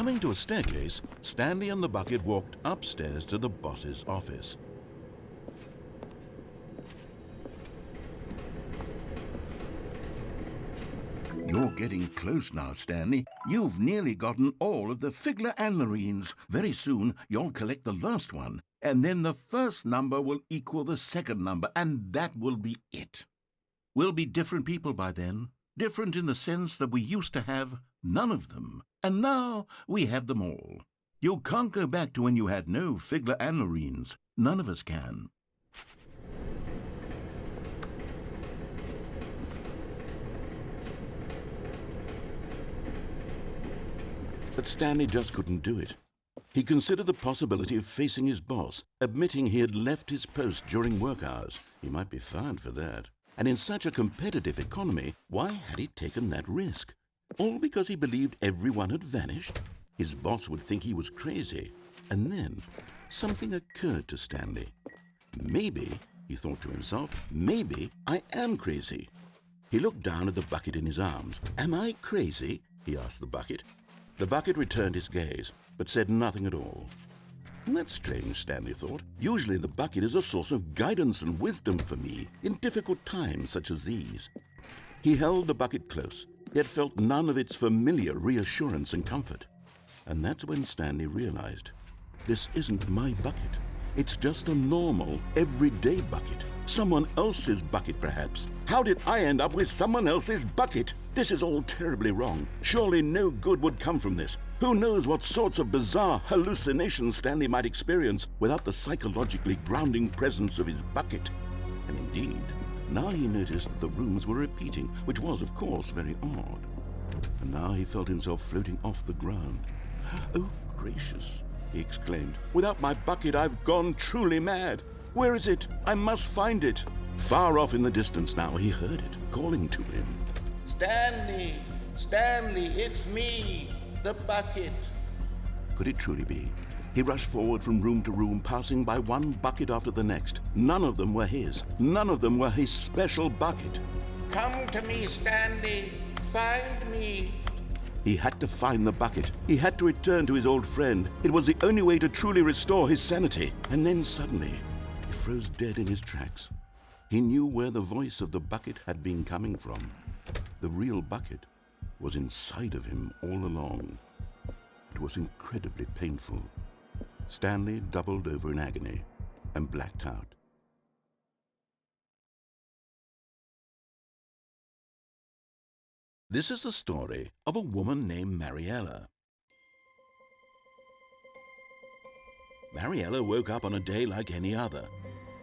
Coming to a staircase, Stanley and the bucket walked upstairs to the boss's office. You're getting close now, Stanley. You've nearly gotten all of the Figler anlarines. Very soon, you'll collect the last one, and then the first number will equal the second number, and that will be it. We'll be different people by then. Different in the sense that we used to have none of them, and now we have them all. You can't go back to when you had no Figler anlarines. None of us can. But Stanley just couldn't do it. He considered the possibility of facing his boss, admitting he had left his post during work hours. He might be fined for that. And in such a competitive economy, why had he taken that risk? All because he believed everyone had vanished? His boss would think he was crazy. And then something occurred to Stanley. Maybe, he thought to himself, maybe I am crazy. He looked down at the bucket in his arms. Am I crazy? He asked the bucket. The bucket returned his gaze, but said nothing at all. That's strange, Stanley thought. Usually the bucket is a source of guidance and wisdom for me in difficult times such as these. He held the bucket close, yet felt none of its familiar reassurance and comfort. And that's when Stanley realized, this isn't my bucket. It's just a normal, everyday bucket. Someone else's bucket, perhaps. How did I end up with someone else's bucket? This is all terribly wrong. Surely no good would come from this. Who knows what sorts of bizarre hallucinations Stanley might experience without the psychologically grounding presence of his bucket. And indeed, now he noticed that the rooms were repeating, which was, of course, very odd. And now he felt himself floating off the ground. Oh, gracious, he exclaimed. Without my bucket, I've gone truly mad. Where is it? I must find it. Far off in the distance now, he heard it, calling to him. Stanley! Stanley, it's me, the bucket. Could it truly be? He rushed forward from room to room, passing by one bucket after the next. None of them were his. None of them were his special bucket. Come to me, Stanley. Find me. He had to find the bucket. He had to return to his old friend. It was the only way to truly restore his sanity. And then suddenly, he froze dead in his tracks. He knew where the voice of the bucket had been coming from. The real bucket was inside of him all along. It was incredibly painful. Stanley doubled over in agony and blacked out. This is the story of a woman named Mariella. Mariella woke up on a day like any other.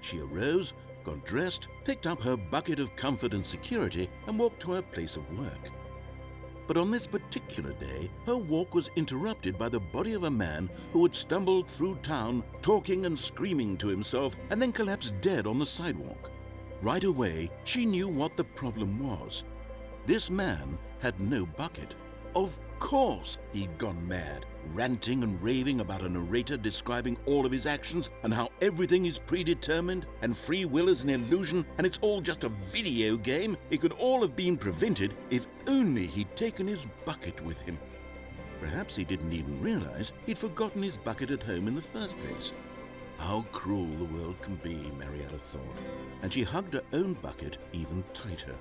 She arose, got dressed, picked up her bucket of comfort and security, and walked to her place of work. But on this particular day, her walk was interrupted by the body of a man who had stumbled through town, talking and screaming to himself, and then collapsed dead on the sidewalk. Right away, she knew what the problem was. This man had no bucket. Of course he'd gone mad, ranting and raving about a narrator describing all of his actions and how everything is predetermined and free will is an illusion and it's all just a video game. It could all have been prevented if only he'd taken his bucket with him. Perhaps he didn't even realize he'd forgotten his bucket at home in the first place. How cruel the world can be, Mariella thought, and she hugged her own bucket even tighter.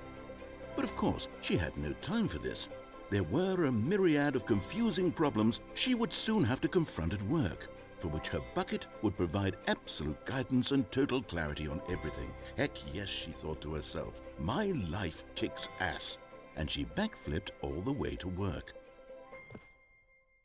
But of course, she had no time for this. There were a myriad of confusing problems she would soon have to confront at work, for which her bucket would provide absolute guidance and total clarity on everything. Heck yes, she thought to herself, my life kicks ass. And she backflipped all the way to work.